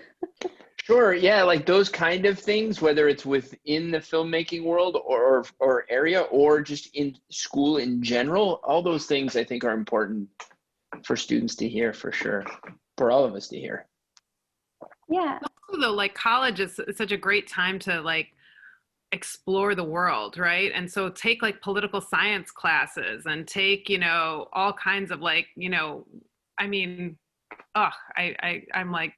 Sure. Yeah. Like those kind of things, whether it's within the filmmaking world or area, or just in school in general, all those things I think are important for students to hear, for sure, for all of us to hear. Yeah. Also, though, like college is such a great time to like explore the world, right? And so take like political science classes and take, all kinds of like, I'm like,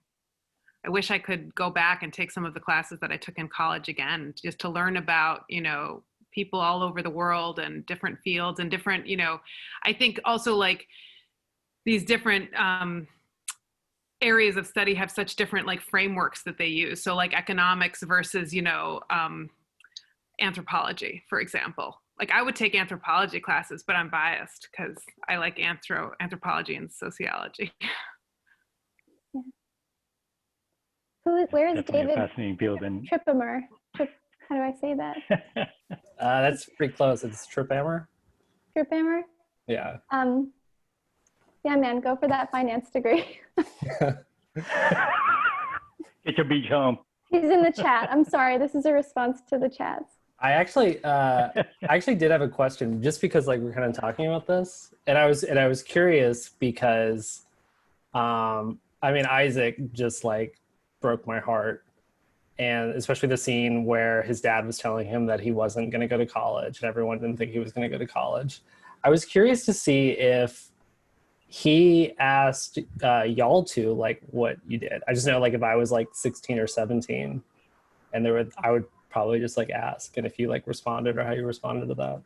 I wish I could go back and take some of the classes that I took in college again, just to learn about, people all over the world and different fields and different, I think also like these different areas of study have such different like frameworks that they use. So like economics versus, anthropology, for example. Like I would take anthropology classes, but I'm biased because I like anthropology and sociology. Where is Definitely David a fascinating field. And Trippimer? How do I say that? That's pretty close. It's Trippimer. Trippimer? Yeah. Yeah, man, go for that finance degree. get your beach home. He's in the chat. I'm sorry. This is a response to the chats. I actually did have a question, just because like we're kind of talking about this, and I was curious because, Isaac just like broke my heart, and especially the scene where his dad was telling him that he wasn't going to go to college, and everyone didn't think he was going to go to college. I was curious to see if he asked y'all to like what you did. I just know like if I was like 16 or 17, and I would probably just like ask, and if you like responded or how you responded to that.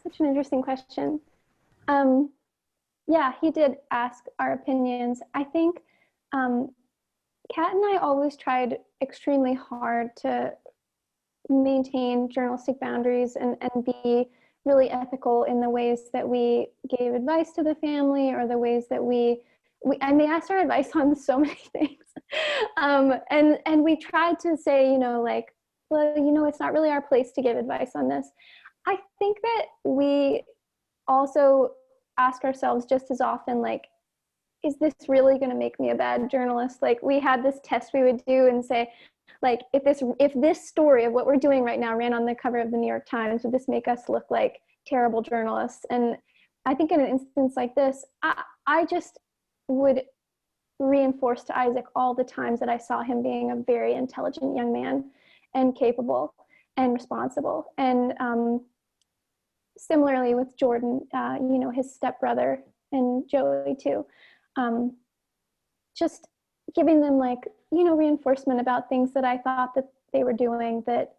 Such an interesting question. Yeah, he did ask our opinions. I think Kat and I always tried extremely hard to maintain journalistic boundaries and be really ethical in the ways that we gave advice to the family, or the ways that we asked our advice on so many things. And we tried to say, like, well, it's not really our place to give advice on this. I think that we also ask ourselves just as often, like, is this really going to make me a bad journalist? Like, we had this test we would do and say, like, if this story of what we're doing right now ran on the cover of the New York Times, would this make us look like terrible journalists? And I think in an instance like this, I just would reinforce to Isaac all the times that I saw him being a very intelligent young man. and capable and responsible. And similarly with Jordan, you know, his stepbrother, and Joey too, just giving them, like, you know, reinforcement about things that I thought that they were doing, that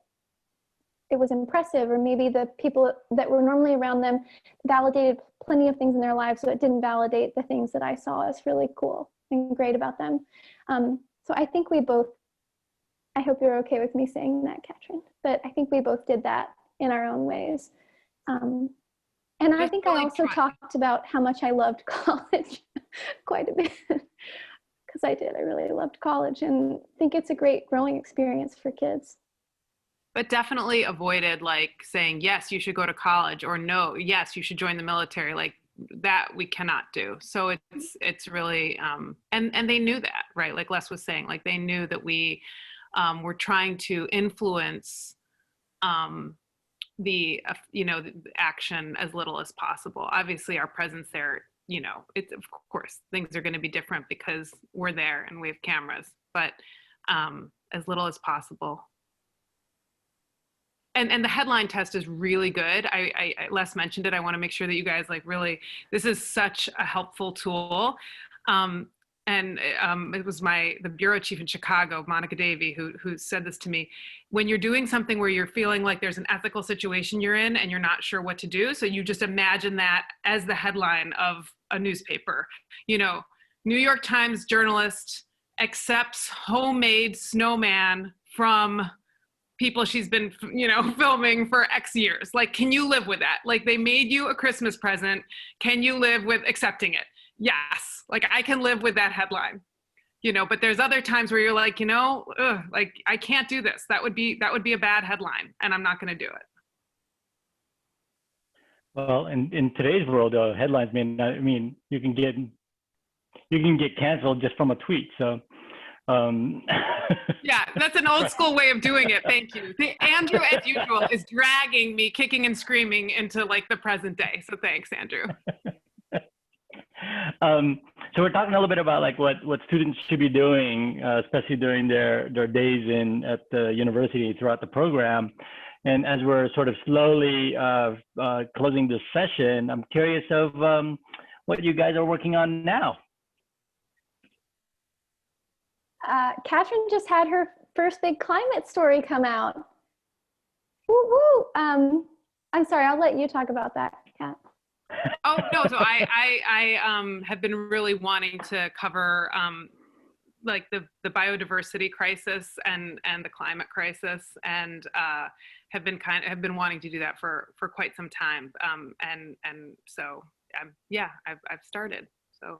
it was impressive, or maybe the people that were normally around them validated plenty of things in their lives, so it didn't validate the things that I saw as really cool and great about them. So I think we both, I hope you're okay with me saying that, Catrin, but I think we both did that in our own ways. And I think I also talked about how much I loved college quite a bit, because I did. I really loved college and think it's a great growing experience for kids. But definitely avoided like saying, yes, you should go to college, or no, yes, you should join the military. Like that we cannot do. So it's really, and they knew that, right? Like Les was saying, like they knew that we were trying to influence the, you know, the action as little as possible. Obviously our presence there, you know, it's, of course, things are going to be different because we're there and we have cameras, but as little as possible. And the headline test is really good. I Les mentioned it. I want to make sure that you guys like really, this is such a helpful tool. It was the bureau chief in Chicago, Monica Davey, who said this to me. When you're doing something where you're feeling like there's an ethical situation you're in and you're not sure what to do, so you just imagine that as the headline of a newspaper. You know, New York Times journalist accepts homemade snowman from people she's been, you know, filming for X years. Like, can you live with that? Like, they made you a Christmas present. Can you live with accepting it? Yes. Like, I can live with that headline, you know, but there's other times where you're like, you know, like, I can't do this. That would be a bad headline, and I'm not going to do it. Well, in today's world, headlines may not, I mean, you can get canceled just from a tweet. So, yeah, that's an old school way of doing it. Thank you. Andrew, as usual, is dragging me kicking and screaming into like the present day. So thanks, Andrew. So we're talking a little bit about like what students should be doing, especially during their days at the university throughout the program. And as we're sort of slowly closing this session, I'm curious of what you guys are working on now. Catrin just had her first big climate story come out. Woo woo! I'm sorry, I'll let you talk about that, Kat. Oh no, so I have been really wanting to cover like the biodiversity crisis and the climate crisis, and have been wanting to do that for quite some time. And so yeah, I've started. So.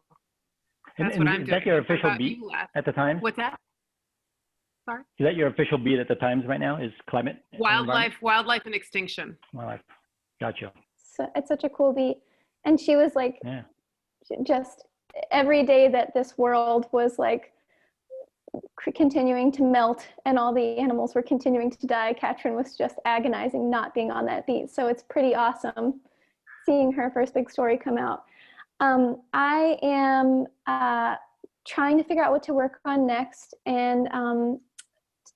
That's what I'm doing. Is that your official beat at the Times? What's that? Sorry? Is that your official beat at the Times right now? Is climate? Wildlife and extinction. Wildlife. Gotcha. So it's such a cool beat. And she was like, just every day that this world was like continuing to melt and all the animals were continuing to die, Catrin was just agonizing not being on that beat. So it's pretty awesome seeing her first big story come out. I am trying to figure out what to work on next, and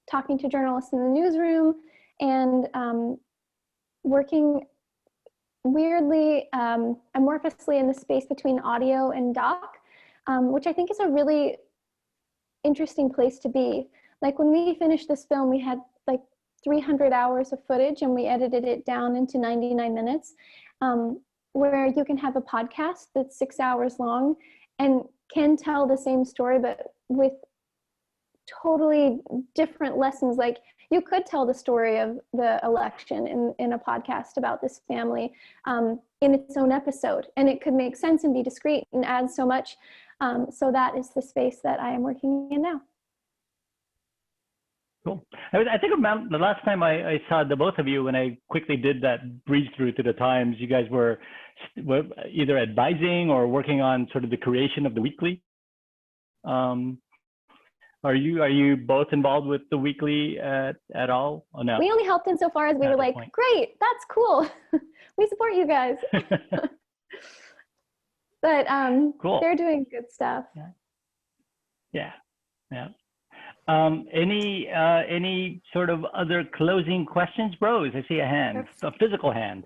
talking to journalists in the newsroom, and working weirdly, amorphously in the space between audio and doc, which I think is a really interesting place to be. Like when we finished this film, we had like 300 hours of footage and we edited it down into 99 minutes. Where you can have a podcast that's 6 hours long and can tell the same story, but with totally different lessons. Like you could tell the story of the election in a podcast about this family in its own episode, and it could make sense and be discreet and add so much. So that is the space that I am working in now. Cool. I think about the last time I saw the both of you, when I quickly did that breeze through to the Times, you guys were either advising or working on sort of the creation of the weekly. Are you both involved with the weekly at all? Or no? We only helped insofar as we were like, great, that's cool. We support you guys. But cool. They're doing good stuff. Yeah. Any sort of other closing questions, bros? I see a hand, a physical hand.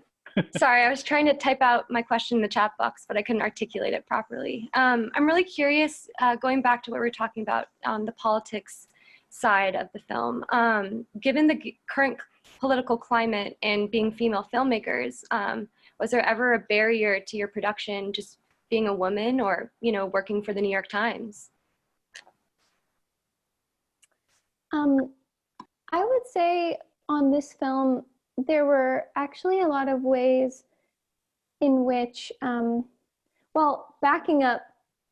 Sorry, I was trying to type out my question in the chat box, but I couldn't articulate it properly. I'm really curious, going back to what we were talking about on the politics side of the film. Given the current political climate and being female filmmakers, was there ever a barrier to your production just being a woman or, you know, working for the New York Times? I would say on this film, there were actually a lot of ways in which, well, backing up,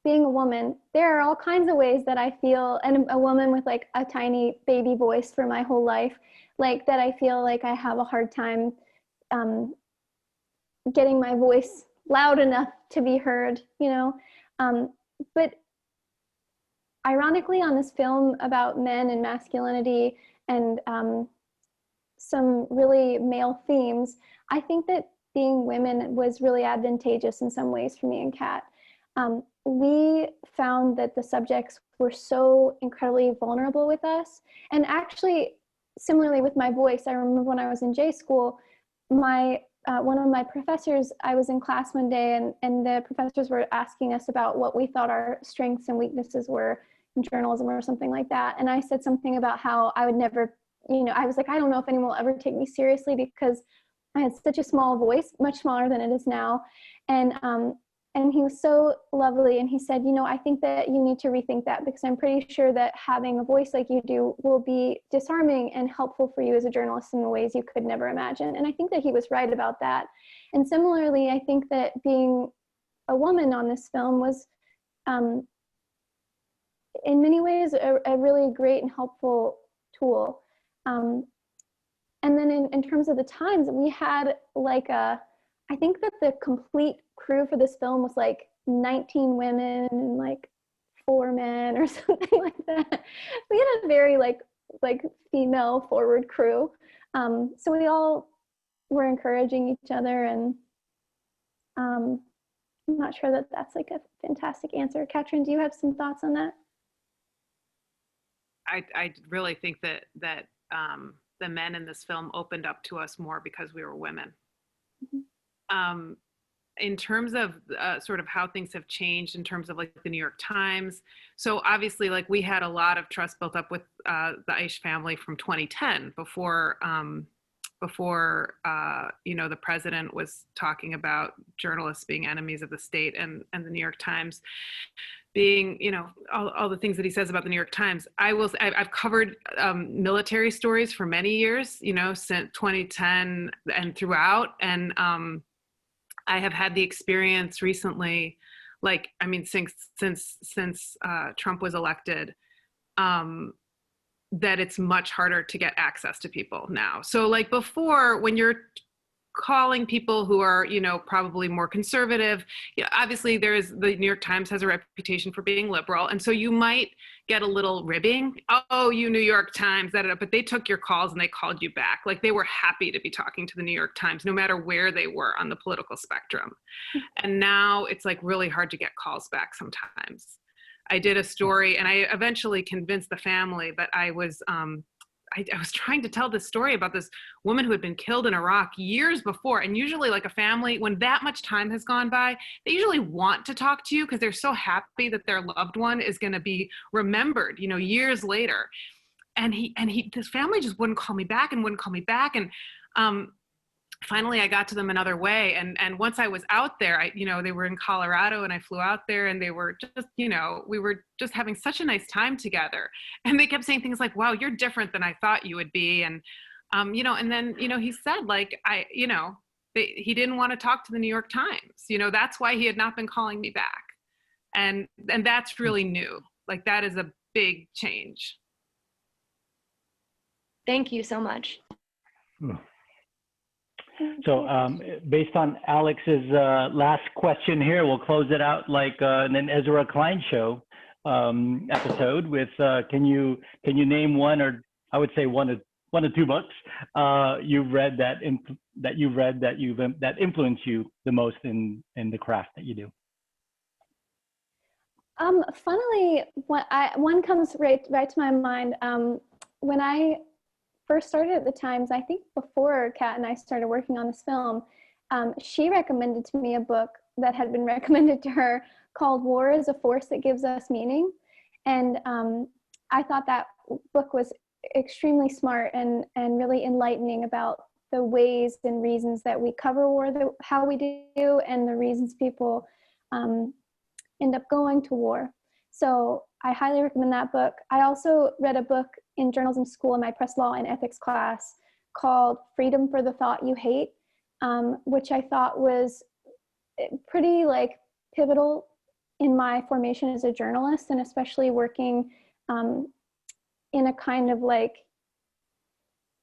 being a woman, there are all kinds of ways that I feel, and a woman with like a tiny baby voice for my whole life, like that I feel like I have a hard time getting my voice loud enough to be heard, you know? But ironically, on this film about men and masculinity and some really male themes, I think that being women was really advantageous in some ways for me and Kat. We found that the subjects were so incredibly vulnerable with us. And actually, similarly with my voice, I remember when I was in J school, one of my professors, I was in class one day and the professors were asking us about what we thought our strengths and weaknesses were in journalism or something like that. And I said something about how I would never, you know, I was like, I don't know if anyone will ever take me seriously because I had such a small voice, much smaller than it is now. And he was so lovely. And he said, you know, I think that you need to rethink that because I'm pretty sure that having a voice like you do will be disarming and helpful for you as a journalist in ways you could never imagine. And I think that he was right about that. And similarly, I think that being a woman on this film was, in many ways, a really great and helpful tool. And then in terms of the times, we had like I think that the complete crew for this film was like 19 women and like 4 men or something like that. We had a very like female forward crew. So we all were encouraging each other, and I'm not sure that that's like a fantastic answer. Catrin, do you have some thoughts on that? I really think that the men in this film opened up to us more because we were women. Mm-hmm. In terms of sort of how things have changed in terms of like the New York Times. So obviously like we had a lot of trust built up with the Aish family from 2010 before you know, the president was talking about journalists being enemies of the state and the New York Times being, you know, all the things that he says about the New York Times. I've covered military stories for many years, you know, since 2010 and throughout. And I have had the experience recently, like, I mean, since Trump was elected, that it's much harder to get access to people now. So like before, when you're calling people who are, you know, probably more conservative, you know, obviously the New York Times has a reputation for being liberal. And so you might get a little ribbing. Oh, you New York Times, but they took your calls and they called you back. Like they were happy to be talking to the New York Times, no matter where they were on the political spectrum. And now it's like really hard to get calls back sometimes. I did a story and I eventually convinced the family, but I was trying to tell this story about this woman who had been killed in Iraq years before. And usually like a family, when that much time has gone by, they usually want to talk to you because they're so happy that their loved one is going to be remembered, you know, years later. And this family just wouldn't call me back and wouldn't call me back. And finally I got to them another way. And once I was out there, you know, they were in Colorado and I flew out there and they were just, you know, we were just having such a nice time together. And they kept saying things like, wow, you're different than I thought you would be. And, you know, and then, you know, he said like, he didn't want to talk to the New York Times. You know, that's why he had not been calling me back. And that's really new. Like that is a big change. Thank you so much. So based on Alex's last question here, we'll close it out like an Ezra Klein show episode with can you name one, or I would say one or two books you've read that influence you the most in the craft that you do? Funnily, one comes right to my mind. When I first started at the Times, I think before Kat and I started working on this film, she recommended to me a book that had been recommended to her called War is a Force That Gives Us Meaning. And I thought that book was extremely smart and really enlightening about the ways and reasons that we cover war, how we do, and the reasons people end up going to war. So I highly recommend that book. I also read a book in journalism school in my press law and ethics class called Freedom for the Thought You Hate, which I thought was pretty pivotal in my formation as a journalist, and especially working in a kind of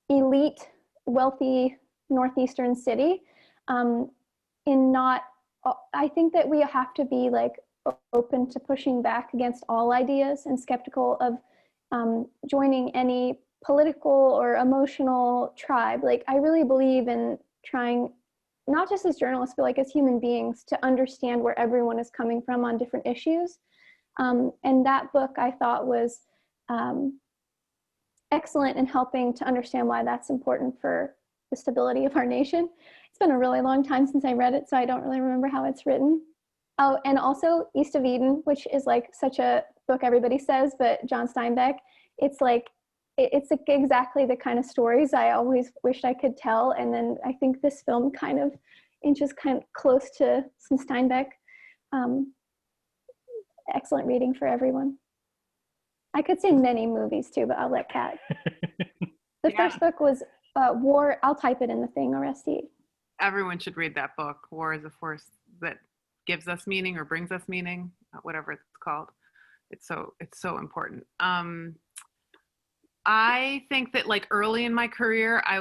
elite, wealthy Northeastern city. I think that we have to be open to pushing back against all ideas and skeptical of joining any political or emotional tribe. I really believe in trying, not just as journalists, but as human beings, to understand where everyone is coming from on different issues. And that book I thought was excellent in helping to understand why that's important for the stability of our nation. It's been a really long time since I read it, so I don't really remember how it's written. Oh, and also East of Eden, which is such a book everybody says, but John Steinbeck, it's exactly the kind of stories I always wished I could tell. And then I think this film kind of inches close to some Steinbeck. Excellent reading for everyone. I could say many movies too, but I'll let Kat. The first book was War. I'll type it in the thing, Oresti. Everyone should read that book, War is a Force That Gives Us Meaning or Brings Us Meaning, whatever it's called. It's so important. I think that early in my career, I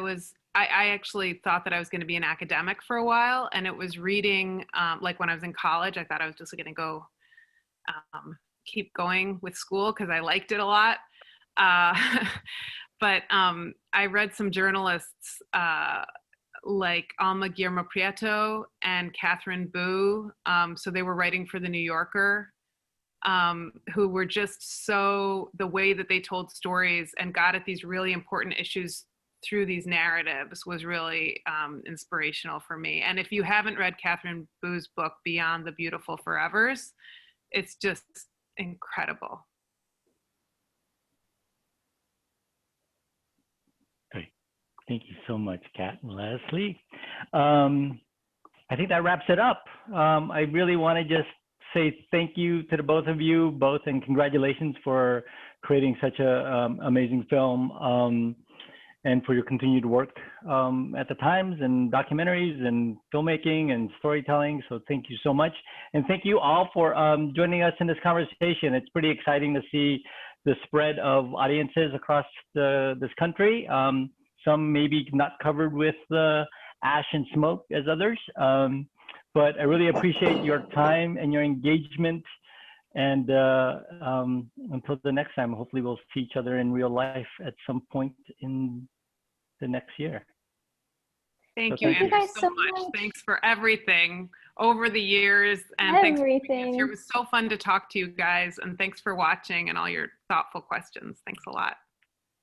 actually thought that I was going to be an academic for a while, and it was reading, when I was in college, I thought I was just going to go keep going with school because I liked it a lot. But I read some journalists like Alma Guillermo Prieto and Catrin Boo. So they were writing for The New Yorker, who were just the way that they told stories and got at these really important issues through these narratives was really inspirational for me. And if you haven't read Catrin Boo's book, Beyond the Beautiful Forevers, it's just incredible. Great. Thank you so much, Kat and Leslye. I think that wraps it up. I really want to just say thank you to the both of you, and congratulations for creating such a amazing film, and for your continued work at the Times and documentaries and filmmaking and storytelling. So thank you so much. And thank you all for joining us in this conversation. It's pretty exciting to see the spread of audiences across this country. Some maybe not covered with the ash and smoke as others. But I really appreciate your time and your engagement. And until the next time, hopefully we'll see each other in real life at some point in the next year. Thank you, Andrew, so much. Thanks for everything over the years. And thanks for being here. It was so fun to talk to you guys. And thanks for watching and all your thoughtful questions. Thanks a lot.